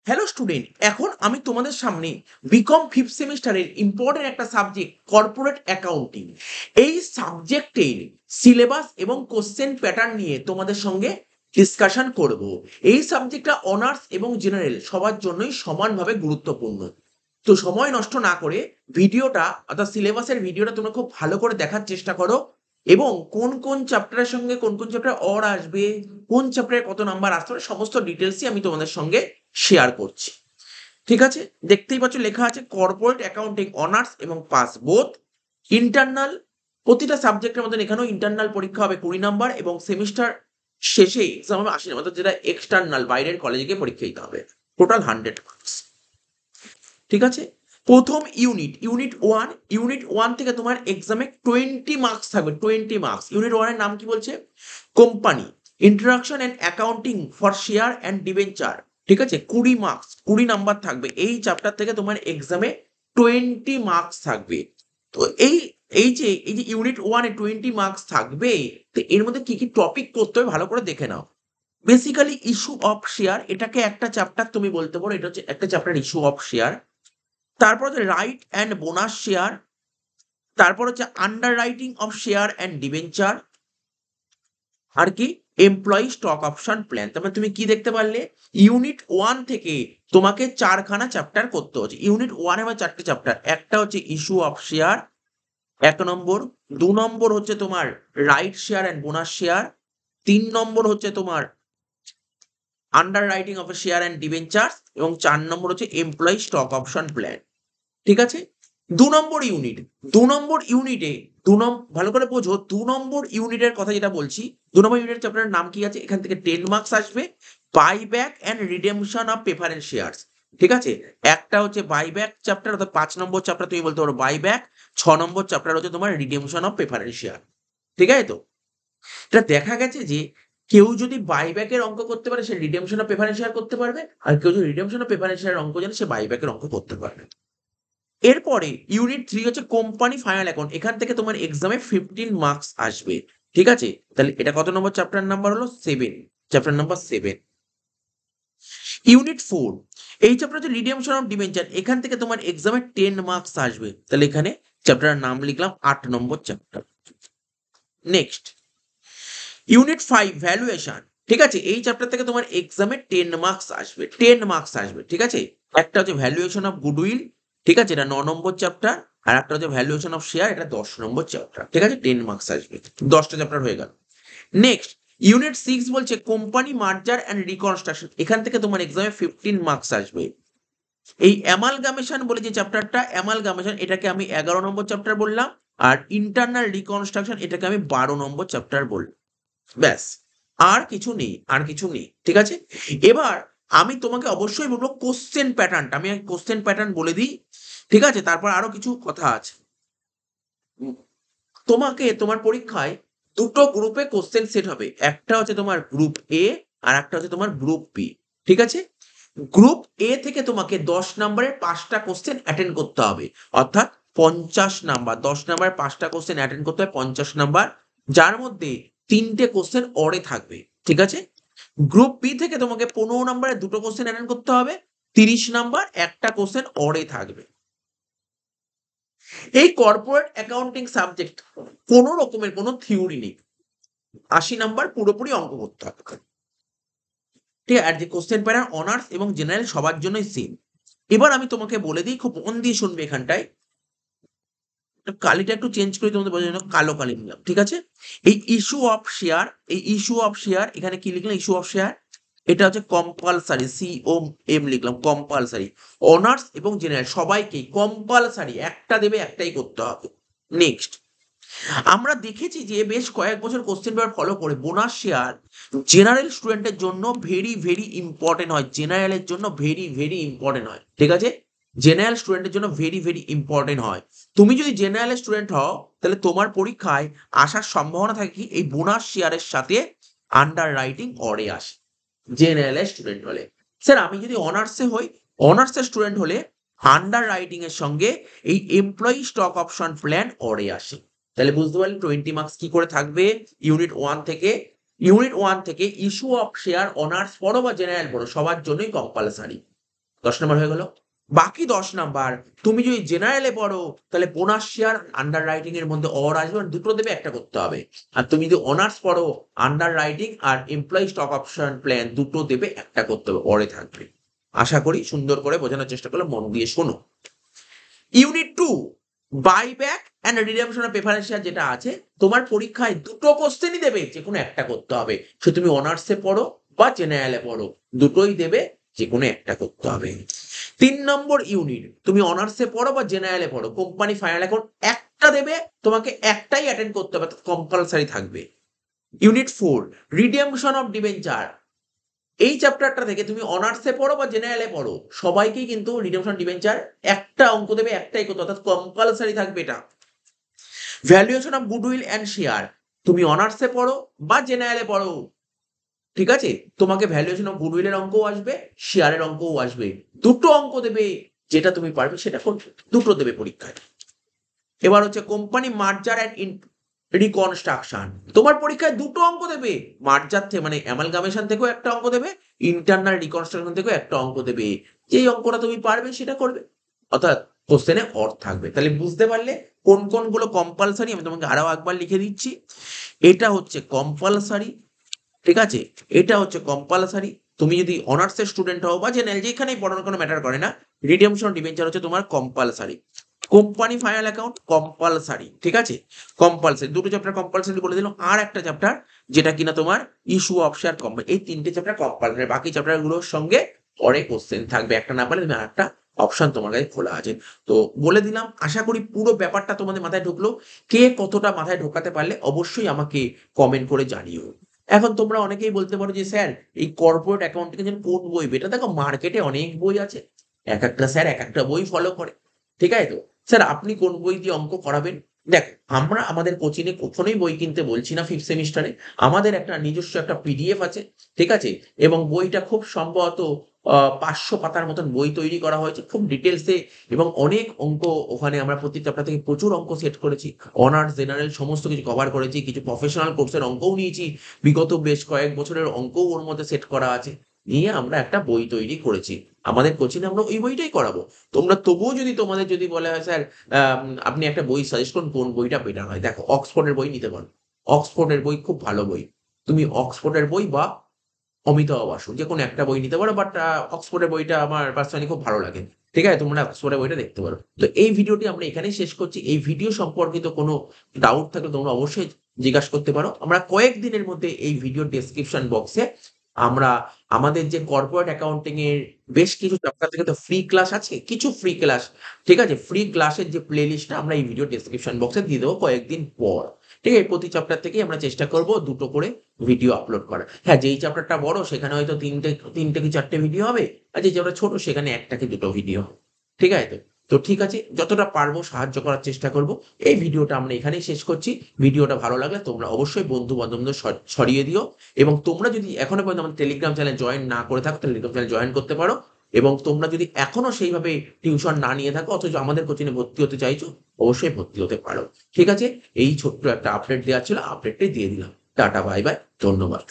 Hello student, এখন আমি তোমাদের সামনে বিকম ফিফথ সেমিস্টারের ইম্পর্টেন্ট একটা সাবজেক্ট কর্পোরেট অ্যাকাউন্টিং, এই সাবজেক্টের সিলেবাস এবং কোশ্চেন প্যাটার্ন নিয়ে তোমাদের সঙ্গে ডিসকাশন করব। এই সাবজেক্টটা অনার্স এবং জেনারেল সবার জন্যই সমানভাবে গুরুত্বপূর্ণ। তো সময় নষ্ট না করে ভিডিওটা অর্থাৎ সিলেবাসের ভিডিওটা তোমরা খুব ভালো করে দেখার চেষ্টা করো, এবং কোন কোন চ্যাপ্টারের সঙ্গে কোন কোন চ্যাপ্টার অর আসবে, কোন চ্যাপ্টারে কত নাম্বার আসতে হবে, সমস্ত ডিটেলসই আমি তোমাদের সঙ্গে শেয়ার করছি। ঠিক আছে, দেখতেই পাচ্ছ লেখা আছে কর্পোরেট অ্যাকাউন্টিং অনার্স এবং পাস বোথ। ইন্টারনাল, প্রতিটা সাবজেক্টের মধ্যে এখানেও ইন্টারনাল পরীক্ষা হবে 20 নাম্বার, এবং সেমিস্টার শেষে এক্সাম হবে 80 নাম্বার, যেটা এক্সটার্নাল বাইরের কলেজে গিয়ে পরীক্ষা দিতে হবে। Total 100 marks. ঠিক আছে, প্রথম ইউনিট ওয়ান থেকে তোমার এক্সামে 20 মার্কস থাকবে। 20 মার্কস। ইউনিট 1 এর নাম কি বলছে? Company introduction and accounting for share and debenture. ঠিক আছে, 20 মার্কস, 20 নাম্বার থাকবে। এই চ্যাপ্টার থেকে তোমার এক্সামে 20 মার্কস থাকবে। তো এই যে ইউনিট 1-এ 20 মার্কস থাকবে, তো এর মধ্যে কি কি টপিক করতে হবে ভালো করে দেখে নাও। বেসিক্যালি ইস্যু অফ শেয়ার, এটাকে একটা চ্যাপ্টার তুমি বলতে পারো, এটা হচ্ছে একটা চ্যাপ্টার ইস্যু অফ শেয়ার। তারপর হচ্ছে রাইট অ্যান্ড বোনাস শেয়ার। তারপর হচ্ছে underwriting of share and debenture. আর কি? Employee stock option plan. তার মানে তুমি কি দেখতে পারলে, ইউনিট 1 থেকে তোমাকে 4খানা চ্যাপ্টার করতে হচ্ছে। ইউনিট 1 এ 4টে চ্যাপ্টার। একটা হচ্ছে ইস্যু অফ শেয়ার 1 নম্বর, 2 নম্বর হচ্ছে তোমার right share and bonus share, 3 নম্বর হচ্ছে তোমার underwriting of share and debentures, এবং 4 নম্বর হচ্ছে এমপ্লয়ি স্টক অপশন প্ল্যান। ঠিক আছে, 2 নম্বর ইউনিট, 2 নম্বর ইউনিটে ভালো করে বোঝো, 2 নম্বর ইউনিটের কথা যেটা বলছি, 2 নম্বর ইউনিটের চ্যাপ্টারের নাম কি আছে? এখান থেকে 10 মার্কস আসবে। Buyback and redemption of preference shares. ঠিক আছে, একটা হচ্ছে বাইব্যাক চ্যাপ্টার, অর্থাৎ 5 নম্বর চ্যাপ্টার তুমি বলতে পারো বাইব্যাক। 6 নম্বর চ্যাপ্টার হচ্ছে তোমার রিডেমশন অফ প্রেফারেন্স শেয়ার। ঠিক আছে, তো এটা দেখা গেছে যে কেউ যদি বাইব্যাকের অঙ্ক করতে পারে সে রিডেমশন অফ প্রেফারেন্স শেয়ার করতে পারবে, আর কেউ যদি রিডেমশন অফ প্রেফারেন্স শেয়ার অঙ্ক জানে সে বাইব্যাকের অঙ্ক করতে পারবে। এরপরে ইউনিট 3 হচ্ছে কোম্পানি ফাইনাল অ্যাকাউন্ট। এখান থেকে তোমার এক্সামে 15 মার্কস আসবে। ঠিক আছে, তাহলে এটা কত নম্বর চ্যাপ্টার নাম্বার হলো? 7, চ্যাপ্টার নাম্বার 7। ইউনিট 4, এই চ্যাপ্টার হচ্ছে রিডেমশন অফ ডিবেঞ্চার। এখান থেকে তোমার এক্সামে 10 মার্কস আসবে। তাহলে এখানে চ্যাপ্টারের নাম লিখলাম 8 নম্বর চ্যাপ্টার। Next, unit 5 valuation. ঠিক আছে, এই চ্যাপ্টার থেকে তোমার এক্সামে 10 মার্কস আসবে। 10 মার্কস আসবে। ঠিক আছে, একটা হচ্ছে ভ্যালুয়েশন অফ গুডউইল। ঠিক আছে, এটা 9 নম্বর চ্যাপ্টার। আর একটা হচ্ছে ভ্যালুয়েশন অফ শেয়ার, এটা 10 নম্বর চ্যাপ্টার। ঠিক আছে, 10 মার্কস আসবে। 10টা চ্যাপ্টার হয়ে গেল। নেক্সট, ইউনিট 6 বলছে কোম্পানি মার্জার অ্যান্ড রিকনস্ট্রাকশন। এখান থেকে তোমার এক্সামে 15 মার্কস আসবে। এই অ্যামালগামেশন বলে যে চ্যাপ্টারটা, অ্যামালগামেশন এটাকে আমি 11 নম্বর চ্যাপ্টার বললাম, আর ইন্টারনাল রিকনস্ট্রাকশন এটাকে আমি 12 নম্বর চ্যাপ্টার বললাম। ব্যাস, আর কিছু নেই, আর কিছু নেই। ঠিক আছে, এবার আমি তোমাকে অবশ্যই বলবো কোশ্চেন প্যাটার্নটা, আমি কোশ্চেন প্যাটার্ন বলে দিই। ঠিক আছে, তারপর আরো কিছু কথা আছে। তোমাকে তোমার পরীক্ষায় দুটো গ্রুপে কোশ্চেন সেট হবে। একটা হচ্ছে তোমার গ্রুপ এ, আর একটা হচ্ছে তোমার গ্রুপ বি। ঠিক আছে, গ্রুপ এ থেকে তোমাকে 10 নম্বরের 5টা কোশ্চেন অ্যাটেন্ড করতে হবে, অর্থাৎ 50 নাম্বার। 10 নম্বরের 5টা কোশ্চেন অ্যাটেন্ড করতে হবে, 50 নাম্বার, যার মধ্যে 3টে কোশ্চেন অরে থাকবে। ঠিক আছে, গ্রুপ বি থেকে তোমাকে 15 নম্বরের 2টো কোশ্চেন অ্যাটেন্ড করতে হবে, 30 নাম্বার, একটা কোশ্চেন অরে থাকবে। এই কর্পোরেট অ্যাকাউন্টিং সাবজেক্ট কোনো রকমের কোনো থিওরি নেই। 80 নাম্বার পুরোপুরি অঙ্ক করতে হবে। ঠিক আছে, আর যে কোশ্চেন প্যাটার্ন অনার্স এবং জেনারেল সবার জন্যই সেম। এবার আমি তোমাকে বলে দিই, খুব মন দিয়ে শুনবে এখানটায়। কালিটা একটু চেঞ্জ করে তোমাদের বোঝার জন্য কালো কালি নিলাম। ঠিক আছে, এই ইস্যু অফ শেয়ার, এই ইস্যু অফ শেয়ার এখানে কি লিখলাম? ইস্যু অফ শেয়ার, এটা হচ্ছে কম্পালসারি, COM লিখলাম, কম্পালসারি। অনার্স এবং জেনারেল সবাইকেই কম্পালসারি, একটা দেবে, একটাই করতে হবে। নেক্সট, আমরা দেখেছি যে বেশ কয়েক বছর কোশ্চেন পেপার ফলো করে বোনাস শেয়ার জেনারেল স্টুডেন্টের জন্য ভেরি ভেরি ইম্পর্টেন্ট হয়। জেনারেলের জন্য ভেরি ভেরি ইম্পর্টেন্ট হয়। ঠিক আছে, জেনারেল স্টুডেন্টের জন্য ভেরি ভেরি ইম্পর্টেন্ট হয়। তুমি যদি জেনারেল স্টুডেন্ট হও, তাহলে তোমার পরীক্ষায় আসার সম্ভাবনা থাকে কি, এই বোনাস শেয়ারের সাথে আন্ডার রাইটিং অরে আসে জেনারেল স্টুডেন্ট হলে। স্যার আমি যদি অনার্সে হই, অনার্সের স্টুডেন্ট হলে আন্ডার রাইটিং এর সঙ্গে এই এমপ্লয়ি স্টক অপশন প্ল্যান অরে আসে। তাহলে বুঝতে পারলেন 20 মার্কস কি করে থাকবে ইউনিট 1 থেকে। ইউনিট 1 থেকে ইস্যু অফ শেয়ার অনার্স পড়ো বা জেনারেল পড়ো সবার জন্যই কম্পালসারি। 10 নাম্বার হয়ে গেল। বাকি 10 নাম্বার তুমি যদি জেনারেলে পড়ো তাহলে বোনাস শেয়ার আন্ডার রাইটিং এর মধ্যে অর আসবে, দুটো দেবে, একটা করতে হবে। আর তুমি যদি অনার্স পড়ো আন্ডার রাইটিং আর এমপ্লয়ি স্টক অপশন প্ল্যান দুটো দেবে, একটা করতে হবে, অরে থাকবে। আশা করি সুন্দর করে বোঝানোর চেষ্টা করলে, মন দিয়ে শোনো। Unit 2 buyback and redemption of preference share যেটা আছে, তোমার পরীক্ষায় দুটো কোশ্চেনই দেবে, যে কোনো একটা করতে হবে। সে তুমি অনার্সে পড়ো বা জেনারেলে পড়ো, দুটোই দেবে, যে কোনো একটা করতে হবে। 3 নম্বর ইউনিট তুমি অনার্সে পড়ো বা জেনারেলে পড়ো, কোম্পানি ফাইনাল অ্যাকাউন্ট একটা দেবে, তোমাকে একটাই অ্যাটেন্ড করতে হবে, কম্পালসারি থাকবে। ইউনিট 4 রিডেমশন অফ ডিবেঞ্চার, এই চ্যাপ্টারটা থেকে তুমি অনার্সে পড়ো বা জেনারেলে পড়ো, সবাইকেই কিন্তু রিডেমশন ডিবেঞ্চার একটা অঙ্ক দেবে, একটাই করতে, অর্থাৎ কম্পালসারি থাকবে এটা। Valuation of goodwill and share, তুমি অনার্সে পড়ো বা জেনারেলে পড়ো, ঠিক আছে, তোমাকে ভ্যালুয়েশন অফ গুডউইলের অঙ্কও আসবে, শেয়ারের অঙ্কও আসবে, দুটো অঙ্ক দেবে, যেটা তুমি পারবে সেটা করবে, দুটো দেবে পরীক্ষায়। এবার হচ্ছে কোম্পানি মার্জার অ্যান্ড রিকনস্ট্রাকশন, তোমার পরীক্ষায় দুটো অঙ্ক দেবে, মার্জার থেকে মানে অ্যামালগামেশন থেকেও একটা অঙ্ক দেবে, ইন্টারনাল রিকনস্ট্রাকশন থেকেও একটা অঙ্ক দেবে, যেই অঙ্কটা তুমি পারবে সেটা করবে, অর্থাৎ কোশ্চেনে অর থাকবে। তাহলে বুঝতে পারলে কোন কোনগুলো কম্পালসারি, আমি তোমাকে আরো একবার লিখে দিচ্ছি। এটা হচ্ছে কম্পালসারি, ঠিক আছে, এটা হচ্ছে কম্পালসারি। তুমি যদি অনার্সের স্টুডেন্ট হও বা জেনারেল যেখানেই পড়ানো, কোনো ম্যাটার করে না, রিডেমশন ডিবেঞ্চার হচ্ছে তোমার compulsory. Company final account compulsory, ঠিক আছে, কম্পালসারি, দুটো চ্যাপ্টার কম্পালসারি বলে দিলাম। আর একটা চ্যাপ্টার যেটা কিনা তোমার ইস্যু অফ শেয়ার কোম্পানি, এই তিনটে চ্যাপ্টার কম্পালসারি, বাকি চ্যাপ্টার গুলোর সঙ্গে পরে কোশ্চেন থাকবে, একটা না পারলে তুমি আরেকটা অপশন তোমার কাছে খোলা আছে। তো বলে দিলাম, আশা করি পুরো ব্যাপারটা তোমাদের মাথায় ঢুকলো। কে কতটা মাথায় ঢোকাতে পারলে অবশ্যই আমাকে কমেন্ট করে জানিও। এখন তোমরা অনেকেই বলতে পারো যে স্যার এই কর্পোরেট অ্যাকাউন্টিং এর জন্য কোন বই, এটা দেখো মার্কেটে অনেক বই আছে, এক একটা স্যার এক একটা বই ফলো করে, ঠিক আছে, তো স্যার আপনি কোন বই দিয়ে অঙ্ক করাবেন? দেখ, আমরা আমাদের কোচিংয়ে কখনোই বই কিনতে বলছি না। 5th সেমিস্টারে আমাদের একটা নিজস্ব একটা পিডিএফ আছে, ঠিক আছে, এবং বইটা খুব সম্ভবত 500 পাতার মতন বই তৈরি করা হয়েছে, খুব ডিটেলসে, এবং অনেক অঙ্ক ওখানে আমরা প্রতি চ্যাপ্টার থেকে প্রচুর অঙ্ক সেট করেছি, অনার্স জেনারেল সমস্ত কিছু কভার করেছি, কিছু প্রফেশনাল কোর্সের অঙ্কও নিয়েছি, বিগত বেশ কয়েক বছরের অঙ্কও ওর মধ্যে সেট করা আছে, নিয়ে আমরা একটা বই তৈরি করেছি। আমাদের কোচিংয়ে আমরা ওই বইটাই করাবো। তোমরা তবুও যদি তোমাদের যদি বলা হয় স্যার আপনি একটা বই সাজেস্ট করুন কোন বইটা বেটার হয়, দেখো অক্সফোর্ডের বই নিতে পারো, অক্সফোর্ডের বই খুব ভালো বই, তুমি অক্সফোর্ডের বই বা অমিতাভ বাসু যে কোনো একটা বই নিতে পারো, বাট অক্সফোর্ডের বইটা আমার পার্সোনালি খুব ভালো লাগে, ঠিক আছে, তোমরা অক্সফোর্ডের বইটা দেখতে পারো। তো এই ভিডিওটি আমরা এখানেই শেষ করছি। এই ভিডিও সম্পর্কিত কোনো ডাউট থাকলে তোমরা অবশ্যই জিজ্ঞাসা করতে পারো। আমরা কয়েকদিনের মধ্যে এই ভিডিও ডেসক্রিপশন বক্সে আমরা আমাদের যে কর্পোরেট অ্যাকাউন্টিং এর বেশ কিছু চ্যাপ্টার থেকে তো ফ্রি ক্লাস আছে, কিছু ফ্রি ক্লাস, ঠিক আছে, ফ্রি ক্লাসের যে প্লে লিস্টটা আমরা এই ভিডিও ডেসক্রিপশন বক্সে দিয়ে দেবো কয়েকদিন পর, ঠিক আছে, প্রতি চ্যাপ্টার থেকেই আমরা চেষ্টা করব দুটো করে ভিডিও আপলোড করা। হ্যাঁ, যেই চ্যাপ্টারটা বড় সেখানে হয়তো তিনটে কি চারটে ভিডিও হবে, আর যে চ্যাপ্টার ছোট সেখানে একটা কি দুটো ভিডিও, ঠিক আছে, তো ঠিক আছে, যতটা পারবো সাহায্য করার চেষ্টা করব। এই ভিডিওটা আমরা এখানেই শেষ করছি। ভিডিওটা ভালো লাগলে তোমরা অবশ্যই বন্ধু বান্ধবদের ছড়িয়ে দিও, এবং তোমরা যদি এখনো পর্যন্ত আমাদের টেলিগ্রাম চ্যানেল জয়েন না করে থাকো তাহলে টেলিগ্রাম চ্যানেল জয়েন করতে পারো, এবং তোমরা যদি এখনো সেইভাবে টিউশন না নিয়ে থাকো অথচ আমাদের কোচিংয়ে ভর্তি হতে চাইছো, অবশ্যই ভর্তি হতে পারো। ঠিক আছে, এই ছোট্ট একটা আপডেট দেওয়া ছিল, আপডেটটাই দিয়ে দিলাম। টাটা, বাই বাই, ধন্যবাদ।